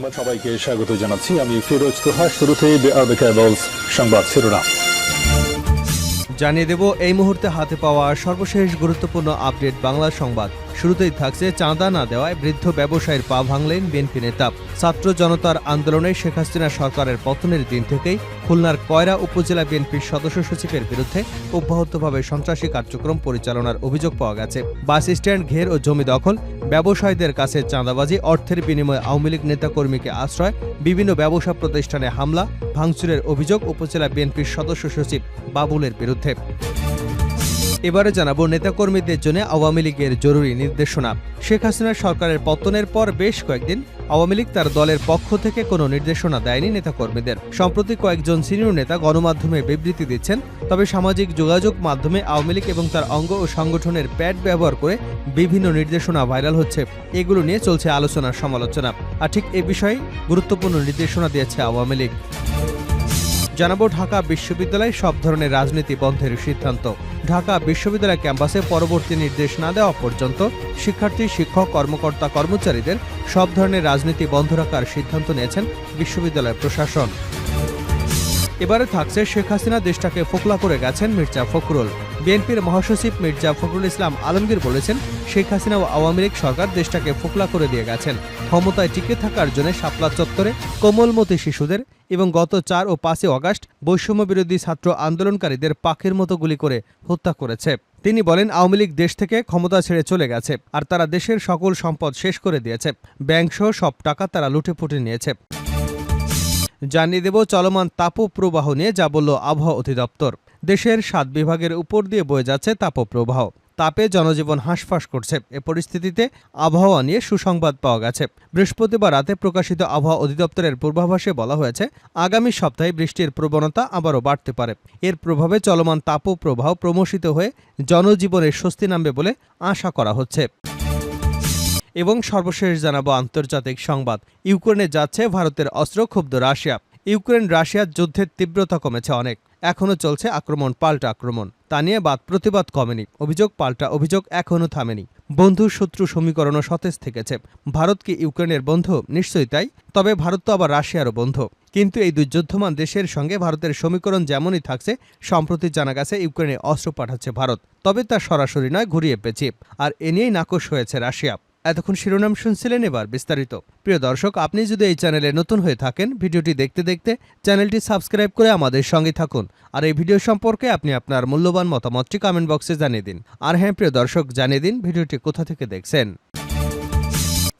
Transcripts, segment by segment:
সংবাদ সবাইকে স্বাগত জানাচ্ছি। আমি ফিরোজ তোহা। শুরুতেই সংবাদ শিরোনাম জানিয়ে দেব এই মুহূর্তে হাতে পাওয়া সর্বশেষ গুরুত্বপূর্ণ আপডেট বাংলা সংবাদ। শুরুতেই থাকছে চাঁদা না দেওয়ায় বৃদ্ধ ব্যবসায়ীর পা ভাঙলেন বিএনপি নেতা। ছাত্র জনতার আন্দোলনে শেখ হাসিনা সরকারের পতনের দিন থেকেই খুলনার কয়রা উপজেলা বিএনপির সদস্য সচিবের বিরুদ্ধে অব্যাহতভাবে সন্ত্রাসী কার্যক্রম পরিচালনার অভিযোগ পাওয়া গেছে। বাস স্ট্যান্ড ঘের ও জমি দখল, ব্যবসায়ীদের কাছে চাঁদাবাজি, অর্থের বিনিময়ে আওয়ামী লীগ নেতাকর্মীকে আশ্রয়, বিভিন্ন ব্যবসা প্রতিষ্ঠানে হামলা, ভাঙচুরের অভিযোগ উপজেলা বিএনপির সদস্য সচিব বাবুলের বিরুদ্ধে। এবারে জানাবো নেতাকর্মীদের জন্য আওয়ামী লীগের জরুরি নির্দেশনা। শেখ হাসিনা সরকারের পতনের পর বেশ কয়েকদিন আওয়ামী লীগ তার দলের পক্ষ থেকে কোনো নির্দেশনা দেয়নি নেতাকর্মীদের। সম্প্রতি কয়েকজন সিনিয়র নেতা গণমাধ্যমে বিবৃতি দিচ্ছেন, তবে সামাজিক যোগাযোগ মাধ্যমে আওয়ামী লীগ এবং তার অঙ্গ ও সংগঠনের প্যাড ব্যবহার করে বিভিন্ন নির্দেশনা ভাইরাল হচ্ছে। এগুলো নিয়ে চলছে আলোচনা সমালোচনা। আর ঠিক এ বিষয়ে গুরুত্বপূর্ণ নির্দেশনা দিয়েছে আওয়ামী লীগ। জানাবো ঢাকা বিশ্ববিদ্যালয়ে সব ধরনের রাজনীতি বন্ধের সিদ্ধান্ত। ঢাকা বিশ্ববিদ্যালয় ক্যাম্পাসে পরবর্তী নির্দেশ না দেওয়া পর্যন্ত শিক্ষার্থী, শিক্ষক, কর্মকর্তা, কর্মচারীদের সব ধরনের রাজনীতি বন্ধ রাখার সিদ্ধান্ত নিয়েছেন বিশ্ববিদ্যালয় প্রশাসন। এবারে থাকছে শেখ হাসিনা দেশটাকে ফোকলা করে গেছেন মির্জা ফখরুল। বিএনপির মহাসচিব মির্জা ফখরুল ইসলাম আলমগীর বলেছেন, শেখ হাসিনা ও আওয়ামী লীগ সরকার দেশটাকে ফোকলা করে দিয়ে গেছেন। ক্ষমতায় টিকে থাকার জন্য শাপলা চত্বরে কোমলমতি শিশুদের এবং গত 4 ও 5 আগস্ট বৈষম্য বিরোধী ছাত্র আন্দোলনকারীদের পাখির মতো গুলি করে হত্যা করেছে। তিনি বলেন, আওয়ামী লীগ দেশ থেকে ক্ষমতা ছেড়ে চলে গেছে, আর তারা দেশের সকল সম্পদ শেষ করে দিয়েছে। ব্যাংকসহ সব টাকা তারা লুটেপুটে নিয়েছে। জানিয়ে দেব চলমান তাপপ্রবাহ নিয়ে যা বলল আবহাওয়া অধিদপ্তর। দেশের 7 বিভাগের উপর দিয়ে বয়ে যাচ্ছে তাপপ্রবাহ। তাপে জনজীবন হাঁসফাঁস করছে। এ পরিস্থিতিতে আবহাওয়া নিয়ে সুসংবাদ পাওয়া গেছে। বৃহস্পতিবার রাতে প্রকাশিত আবহাওয়া অধিদপ্তরের পূর্বাভাসে বলা হয়েছে, আগামী সপ্তাহে বৃষ্টির প্রবণতা আবারও বাড়তে পারে। এর প্রভাবে চলমান তাপপ্রবাহ প্রমোষিত হয়ে জনজীবনের স্বস্তি নামবে বলে আশা করা হচ্ছে। এবং সর্বশেষ জানাবো আন্তর্জাতিক সংবাদ। ইউক্রেনে যাচ্ছে ভারতের অস্ত্র, ক্ষুব্ধ রাশিয়া। ইউক্রেন রাশিয়ার যুদ্ধের তীব্রতা কমেছে অনেক, এখনও চলছে আক্রমণ পাল্টা আক্রমণ। তা নিয়ে প্রতিবাদ কমেনি, অভিযোগ পাল্টা অভিযোগ এখনও থামেনি। বন্ধু শত্রু সমীকরণও সতেজ থেকেছে। ভারত কি ইউক্রেনের বন্ধু? নিশ্চয়ই তাই, তবে ভারত তো আবার রাশিয়ারও বন্ধু। কিন্তু এই দুই যুদ্ধমান দেশের সঙ্গে ভারতের সমীকরণ যেমনই থাকছে, সম্প্রতি জানা গেছে ইউক্রেনে অস্ত্র পাঠাচ্ছে ভারত, তবে তা সরাসরি নয়, ঘুরিয়ে পেঁচিয়ে। আর এ নিয়েই নাকশ হয়েছে রাশিয়া। এতক্ষণ শিরোনাম শুনছিলেন, এবার বিস্তারিত। প্রিয় দর্শক, আপনি যদি এই চ্যানেলে নতুন হয়ে থাকেন, ভিডিওটি দেখতে দেখতে চ্যানেলটি সাবস্ক্রাইব করে আমাদের সঙ্গে থাকুন। আর এই ভিডিও সম্পর্কে আপনি আপনার মূল্যবান মতামতটি কমেন্ট বক্সে জানিয়ে দিন। আর হ্যাঁ প্রিয় দর্শক, জানিয়ে দিন ভিডিওটি কোথা থেকে দেখছেন।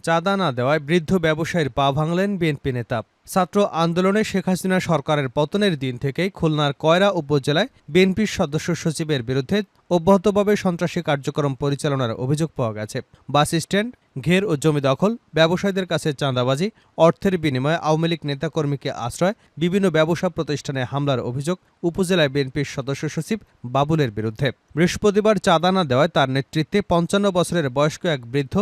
চাঁদা না দেওয়ায় বৃদ্ধ ব্যবসায়ীর পা ভাঙলেন বিএনপি নেতা। ছাত্র আন্দোলনে শেখ হাসিনা সরকারের পতনের দিন থেকেই খুলনার কয়রা উপজেলায় বিএনপির সদস্য সচিবের বিরুদ্ধে অব্যাহতভাবে সন্ত্রাসী কার্যক্রম পরিচালনার অভিযোগ পাওয়া গেছে। বাস স্ট্যান্ড ঘের ও জমি দখল, ব্যবসায়ীদের কাছে চাঁদাবাজি, অর্থের বিনিময়ে আওয়ামী লীগ নেতাকর্মীকে আশ্রয়, বিভিন্ন ব্যবসা প্রতিষ্ঠানে হামলার অভিযোগ উপজেলায় বিএনপির সদস্য সচিব বাবুলের বিরুদ্ধে। বৃহস্পতিবার চাঁদা না দেওয়ায় তার নেতৃত্বে 55 বছরের বয়স্ক এক বৃদ্ধ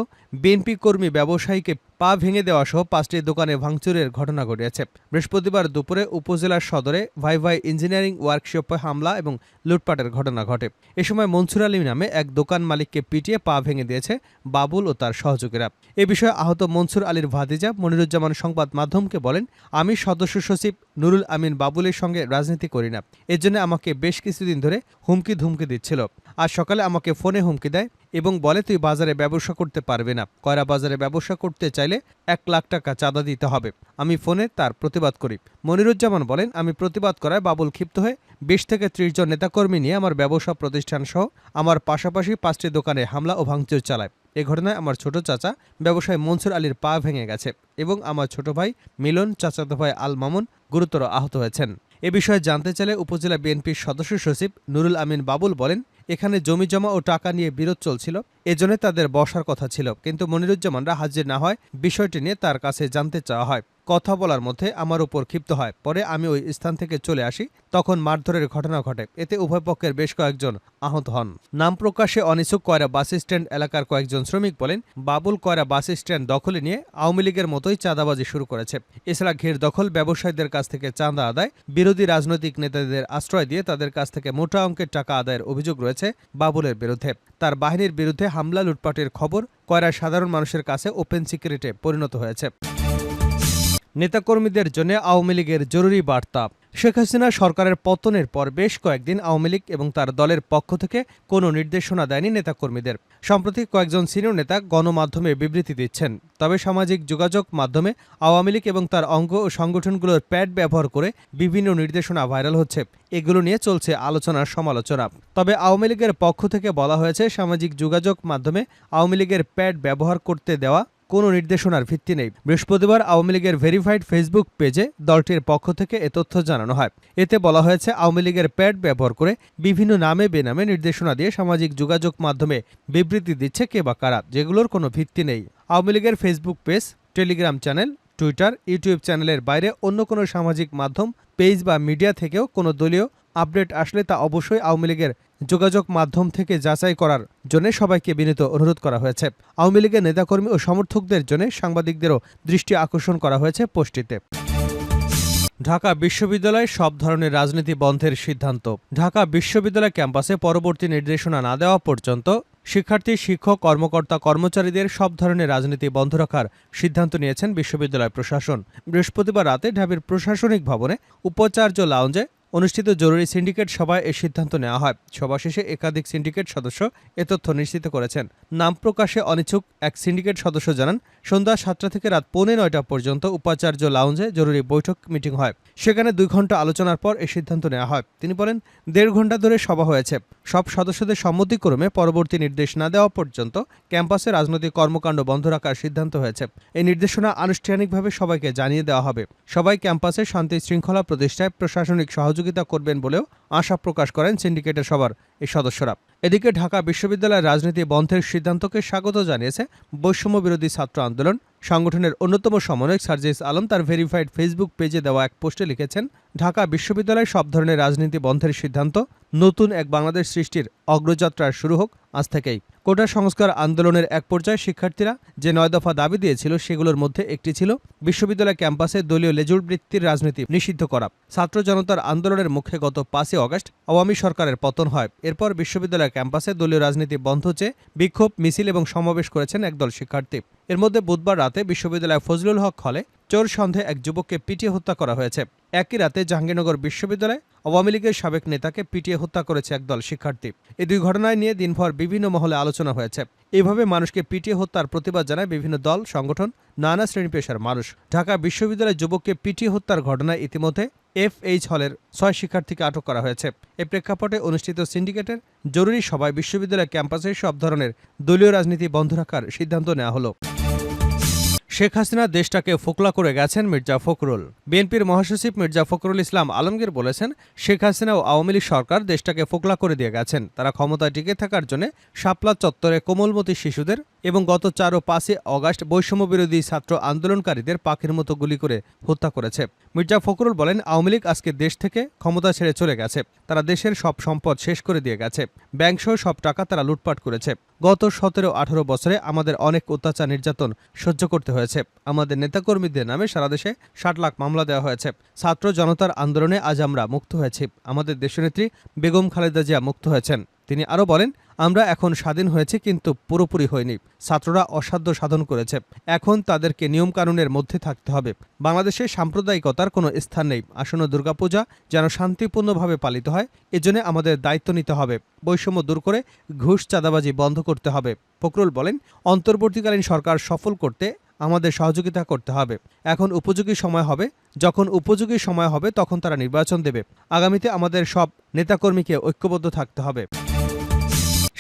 বিএনপি কর্মী ব্যবসায়ীকে পা ভেঙে দেওয়া সহ 5টি দোকানে ভাঙচুরের ঘটনা ঘটেছে। বৃহস্পতিবার দুপুরে উপজেলার সদরে ভাই ভাই ইঞ্জিনিয়ারিং ওয়ার্কশপে হামলা এবং লুটপাটের ঘটনা ঘটে। এ সময় মনসুর আলী নামে এক দোকান মালিককে পিটিয়ে পা ভেঙে দিয়েছে বাবুল ও তার সহযোগীরা। এ বিষয়ে আহত মনসুর আলীর ভাতিজা মনিরুজ্জামান সংবাদ মাধ্যমকে বলেন, আমি সদস্য সচিব নুরুল আমিন বাবুলের সঙ্গে রাজনীতি করি না, এর জন্য আমাকে বেশ কিছুদিন ধরে হুমকি ধুমকি দিচ্ছিল। আজ সকালে আমাকে ফোনে হুমকি দেয় এবং বলে, তুই বাজারে ব্যবসা করতে পারবে না, কয়রা বাজারে ব্যবসা করতে চাইলে 1 লাখ টাকা চাঁদা দিতে হবে। আমি ফোনে তার প্রতিবাদ করি। মনিরুজ্জামান বলেন, আমি প্রতিবাদ করায় বাবুল ক্ষিপ্ত হয়ে 20 থেকে 30 জন নেতাকর্মী নিয়ে আমার ব্যবসা প্রতিষ্ঠান সহ আমার পাশাপাশি 5টি দোকানে হামলা ও ভাঙচুর চালায়। এ ঘটনায় আমার ছোট চাচা ব্যবসায়ী মনসুর আলীর পা ভেঙে গেছে এবং আমার ছোট ভাই মিলন, চাচাতো ভাই আল মামুন গুরুতর আহত হয়েছেন। এ বিষয়ে জানতে চাইলে উপজেলা বিএনপির সদস্য সচিব নুরুল আমিন বাবুল বলেন, এখানে জমি জমা ও টাকা নিয়ে বিরোধ চলছিল, এজন্য তাদের বসার কথা ছিল, কিন্তু মনিরুজ্জামানরা হাজির না হয় বিষয়টি নিয়ে তার কাছে জানতে চাওয়া হয়। কথা বলার মধ্যে আমার উপর ক্ষিপ্ত হয়, পরে আমি ওই স্থান থেকে চলে আসি, তখন মারধরের ঘটনা ঘটে। এতে উভয় পক্ষের বেশ কয়েকজন আহত হন। নাম প্রকাশে অনিচ্ছুক কয়রা বাস স্ট্যান্ড এলাকার কয়েকজন শ্রমিক বলেন, বাবুল কয়রা বাস স্ট্যান্ড দখলে নিয়ে আওয়ামী লীগের মতোই চাঁদাবাজি শুরু করেছে। এছাড়া ঘের দখল, ব্যবসায়ীদের কাছ থেকে চাঁদা আদায়, বিরোধী রাজনৈতিক নেতাদের আশ্রয় দিয়ে তাদের কাছ থেকে মোটা অঙ্কের টাকা আদায়ের অভিযোগ রয়েছে বাবুলের বিরুদ্ধে। তার বাহিনীর বিরুদ্ধে হামলা, লুটপাটের খবর কয়রা সাধারণ মানুষের কাছে ওপেন সিক্রেটে পরিণত হয়েছে। নেতাকর্মীদের জন্য আওয়ামী লীগের জরুরি বার্তা। শেখ হাসিনা সরকারের পতনের পর বেশ কয়েকদিন আওয়ামী লীগ এবং তার দলের পক্ষ থেকে কোনো নির্দেশনা দেয়নি নেতাকর্মীদের। সম্প্রতি কয়েকজন সিনিয়র নেতা গণমাধ্যমে বিবৃতি দিচ্ছেন। তবে সামাজিক যোগাযোগ মাধ্যমে আওয়ামী লীগ এবং তার অঙ্গ ও সংগঠনগুলোর প্যাড ব্যবহার করে বিভিন্ন নির্দেশনা ভাইরাল হচ্ছে। এগুলো নিয়ে চলছে আলোচনা সমালোচনা। তবে আওয়ামী লীগের পক্ষ থেকে বলা হয়েছে, সামাজিক যোগাযোগ মাধ্যমে আওয়ামী লীগের প্যাড ব্যবহার করতে দেওয়া কোনো নির্দেশনার ভিত্তি নেই। বৃহস্পতিবার আওয়ামী লীগের ভেরিফাইড ফেসবুক পেজে দলটির পক্ষ থেকে এ তথ্য জানানো হয়। এতে বলা হয়েছে, আওয়ামী লীগের প্যাড ব্যবহার করে বিভিন্ন নামে বেনামে নির্দেশনা দিয়ে সামাজিক যোগাযোগ মাধ্যমে বিবৃতি দিচ্ছে কে বা কারা, যেগুলোর কোনো ভিত্তি নেই। আওয়ামী লীগের Facebook page, Telegram channel, Twitter, YouTube চ্যানেলের বাইরে অন্য কোনো সামাজিক মাধ্যম, পেজ বা মিডিয়া থেকেও কোনো দলীয় আপডেট আসলে তা অবশ্যই আওয়ামী লীগের যোগাযোগ মাধ্যম থেকে যাচাই করার জন্য সবাইকে বিনীত অনুরোধ করা হয়েছে। আওয়ামী লীগের নেতাকর্মী ও সমর্থকদের জন্য সাংবাদিকদেরও দৃষ্টি আকর্ষণ করা হয়েছে পোস্টটিতে। ঢাকা বিশ্ববিদ্যালয়ে সব ধরনের রাজনীতি বন্ধের সিদ্ধান্ত। ঢাকা বিশ্ববিদ্যালয় ক্যাম্পাসে পরবর্তী নির্দেশনা না দেওয়া পর্যন্ত শিক্ষার্থী, শিক্ষক, কর্মকর্তা, কর্মচারীদের সব ধরনের রাজনীতি বন্ধ রাখার সিদ্ধান্ত নিয়েছেন বিশ্ববিদ্যালয় প্রশাসন। বৃহস্পতিবার রাতে ঢাবির প্রশাসনিক ভবনে উপাচার্য লাউঞ্জে অনুষ্ঠিত জরুরি সিন্ডিকেট সভায় এই সিদ্ধান্ত নেওয়া হয়। সভা শেষে একাধিক সিন্ডিকেট সদস্য এ তথ্য নিশ্চিত করেছেন। নাম প্রকাশে অনিচ্ছুক এক সিন্ডিকেট সদস্য জানান, সন্ধ্যা ৭টা থেকে রাত 8:45 পর্যন্ত উপাচার্য লাউঞ্জে জরুরি বৈঠক মিটিং হয়। সেখানে 2 ঘণ্টা আলোচনার পর এই সিদ্ধান্ত নেওয়া হয়। তিনি বলেন, 1.5 ঘণ্টা ধরে সভা হয়েছে। সব সদস্যদের সম্মতিক্রমে পরবর্তী নির্দেশ না দেওয়া পর্যন্ত ক্যাম্পাসে রাজনৈতিক কর্মকাণ্ড বন্ধ রাখার সিদ্ধান্ত হয়েছে। এই নির্দেশনা আনুষ্ঠানিকভাবে সবাইকে জানিয়ে দেওয়া হবে। সবাই ক্যাম্পাসে শান্তি শৃঙ্খলা প্রতিষ্ঠায় প্রশাসনিক সহযোগিতা করবেন বলেও আশা প্রকাশ করেন সিন্ডিকেটের সবার এই সদস্যরা। এদিকে ঢাকা বিশ্ববিদ্যালয়ের রাজনীতি বন্ধের সিদ্ধান্তকে স্বাগত জানিয়েছে বৈষম্য বিরোধী ছাত্র আন্দোলন সংগঠনের অন্যতম সমন্বয়ক সার্জিস আলম। তার ভেরিফাইড ফেসবুক পেজে দেওয়া এক পোস্টে লিখেছেন, ঢাকা বিশ্ববিদ্যালয়ে সব ধরনের রাজনীতি বন্ধের সিদ্ধান্ত নতুন এক বাংলাদেশ সৃষ্টির অগ্রযাত্রার শুরু হোক আজ থেকেই। কোটা সংস্কার আন্দোলনের এক পর্যায়ে শিক্ষার্থীরা যে 9 দফা দাবি দিয়েছিল, সেগুলোর মধ্যে একটি ছিল বিশ্ববিদ্যালয় ক্যাম্পাসে দলীয় লেজুর বৃত্তির রাজনীতি নিষিদ্ধ করা। ছাত্র জনতার আন্দোলনের মুখে গত 5 আগস্ট আওয়ামী সরকারের পতন হয়। এরপর বিশ্ববিদ্যালয় ক্যাম্পাসে দলীয় রাজনীতি বন্ধ চেয়ে বিক্ষোভ, মিছিল এবং সমাবেশ করেছেন একদল শিক্ষার্থী। এর মধ্যে বুধবার রাতে বিশ্ববিদ্যালয় ফজলুল হক হলে চোর সন্দেহে এক যুবককে পিটিয়ে হত্যা করা হয়েছে। একই রাতে জাহাঙ্গীরনগর বিশ্ববিদ্যালয়ে আওয়ামী লীগের সাবেক নেতাকে পিটিয়ে হত্যা করেছে একদল শিক্ষার্থী। এই 2 ঘটনায় নিয়ে দিনভর বিভিন্ন মহলে আলোচনা হয়েছে। এইভাবে মানুষকে পিটিয়ে হত্যার প্রতিবাদ জানায় বিভিন্ন দল, সংগঠন, নানা শ্রেণী পেশার মানুষ। ঢাকা বিশ্ববিদ্যালয়ের যুবককে পিটিয়ে হত্যার ঘটনায় ইতিমধ্যে FH হলের 6 শিক্ষার্থীকে আটক করা হয়েছে। এ প্রেক্ষাপটে অনুষ্ঠিত সিন্ডিকেটের জরুরি সভায় বিশ্ববিদ্যালয় ক্যাম্পাসে সব ধরনের দলীয় রাজনীতি বন্ধ রাখার সিদ্ধান্ত নেওয়া হলো। শেখ হাসিনা দেশটাকে ফোকলা করে গেছেন মির্জা ফখরুল। বিএনপির মহাসচিব মির্জা ফখরুল ইসলাম আলমগীর বলেছেন, শেখ হাসিনা ও আওয়ামী লীগ সরকার দেশটাকে ফোকলা করে দিয়ে গেছেন। তারা ক্ষমতায় টিকে থাকার জন্য শাপলা চত্বরে কোমলমতি শিশুদের এবং গত 4 ও 5 আগস্ট বৈষম্য বিরোধী ছাত্র আন্দোলনকারীদের পাখির মতো গুলি করে হত্যা করেছে। মির্জা ফখরুল বলেন, আওয়ামী লীগ আজকে দেশ থেকে ক্ষমতা ছেড়ে চলে গেছে। তারা দেশের সব সম্পদ শেষ করে দিয়ে গেছে। ব্যাংকসহ সব টাকা তারা লুটপাট করেছে। গত 17-18 বছরে আমাদের অনেক অত্যাচার, নির্যাতন সহ্য করতে হয়েছে। আমাদের নেতাকর্মীদের নামে সারা দেশে 60 লাখ মামলা দেওয়া হয়েছে। ছাত্র জনতার আন্দোলনে আজ আমরা মুক্ত হয়েছি। আমাদের দেশনেত্রী বেগম খালেদা জিয়া মুক্ত হয়েছেন। তিনি আরও বলেন, আমরা এখন স্বাধীন হয়েছি, কিন্তু পুরোপুরি হয়নি। ছাত্ররা অসাধ্য সাধন করেছে। এখন তাদেরকে নিয়মকানুনের মধ্যে থাকতে হবে। বাংলাদেশে সাম্প্রদায়িকতার কোনো স্থান নেই। আসন্ন দুর্গাপূজা যেন শান্তিপূর্ণভাবে পালিত হয়, এজন্য আমাদের দায়িত্ব নিতে হবে। বৈষম্য দূর করে ঘুষ, চাঁদাবাজি বন্ধ করতে হবে। ফখরুল বলেন, অন্তর্বর্তীকালীন সরকার সফল করতে আমাদের সহযোগিতা করতে হবে। এখন উপযোগী সময় হবে। যখন উপযোগী সময় হবে তখন তারা নির্বাচন দেবে। আগামীতে আমাদের সব নেতাকর্মীকে ঐক্যবদ্ধ থাকতে হবে।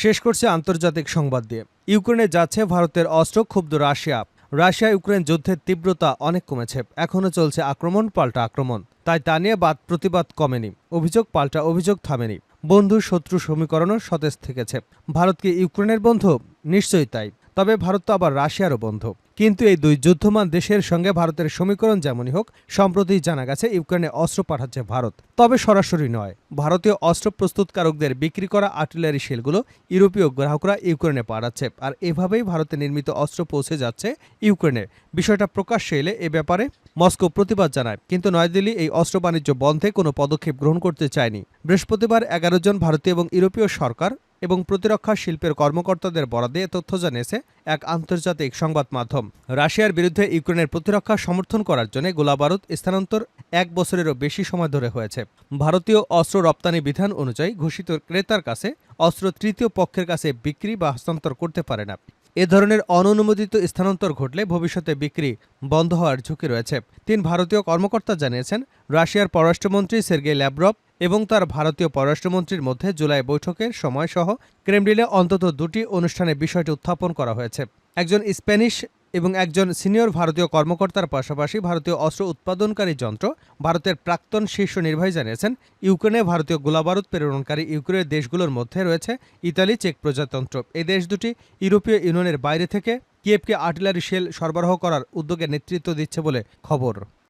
শেষ করছে আন্তর্জাতিক সংবাদ দিয়ে। ইউক্রেনে যাচ্ছে ভারতের অস্ত্র, ক্ষুব্ধ রাশিয়া। রাশিয়া ইউক্রেন যুদ্ধের তীব্রতা অনেক কমেছে। এখনও চলছে আক্রমণ পাল্টা আক্রমণ। তাই তা নিয়ে প্রতিবাদ কমেনি। অভিযোগ পাল্টা অভিযোগ থামেনি। বন্ধু শত্রু সমীকরণও সতেজ থেকেছে। ভারত কি ইউক্রেনের বন্ধু? নিশ্চয়ই তাই। তবে ভারত তো আবার রাশিয়ারও বন্ধু। কিন্তু এই 2 যুদ্ধমান দেশের সঙ্গে ভারতের সমীকরণ যেমনই হোক, সম্প্রতি জানা গেছে ইউক্রেনে অস্ত্র পাঠাচ্ছে ভারত। তবে সরাসরি নয়। ভারতীয় অস্ত্র প্রস্তুতকারকদের বিক্রি করা আর্টিলারি শেলগুলো ইউরোপীয় গ্রাহকরা ইউক্রেনে পাঠাচ্ছে। আর এভাবেই ভারতে নির্মিত অস্ত্র পৌঁছে যাচ্ছে ইউক্রেনে। বিষয়টা প্রকাশ্যে এলে এ ব্যাপারে মস্কো প্রতিবাদ জানায়। কিন্তু নয়াদিল্লি এই অস্ত্র বাণিজ্য বন্ধে কোনো পদক্ষেপ গ্রহণ করতে চায়নি। বৃহস্পতিবার 11 জন ভারতীয় এবং ইউরোপীয় সরকার এবং প্রতিরক্ষা শিল্পের কর্মকর্তাদের বরাদে তথ্য জানিয়েছে এক আন্তর্জাতিক সংবাদ মাধ্যম। রাশিয়ার বিরুদ্ধে ইউক্রেনের প্রতিরক্ষা সমর্থন করার জন্য গোলাবারুদ স্থানান্তর 1 বছরেরও বেশি সময় ধরে হয়েছে। ভারতীয় অস্ত্র রপ্তানি বিধান অনুযায়ী ঘোষিত ক্রেতার কাছে অস্ত্র তৃতীয় পক্ষের কাছে বিক্রি বা হস্তান্তর করতে পারে না। এ ধরনের অননুমোদিত স্থানান্তর ঘটলে ভবিষ্যতে বিক্রি বন্ধ হওয়ার ঝুঁকি রয়েছে। 3 ভারতীয় কর্মকর্তা জানিয়েছেন, রাশিয়ার পররাষ্ট্রমন্ত্রী সের্গেই ল্যাভরভ এবং তার ভারতীয় পররাষ্ট্রমন্ত্রীর মধ্যে জুলাই বৈঠকের সময়সহ ক্রেমলিনে অন্তত 2টি অনুষ্ঠানে বিষয়টি উত্থাপন করা হয়েছে। একজন স্প্যানিশ এবং একজন সিনিয়র ভারতীয় কর্মকর্তার পাশাপাশি ভারতীয় অস্ত্র উৎপাদনকারী যন্ত্র ভারতের প্রাক্তন শীর্ষ নির্বাহী জানিয়েছেন, ইউক্রেনে ভারতীয় গোলাবারুদ প্রেরণকারী ইউক্রেনের দেশগুলোর মধ্যে রয়েছে ইতালি, চেক প্রজাতন্ত্র। এই দেশ দুটি ইউরোপীয় ইউনিয়নের বাইরে থেকে কিয়েভকে আর্টিলারি শেল সরবরাহ করার উদ্যোগে নেতৃত্ব দিচ্ছে বলে খবর।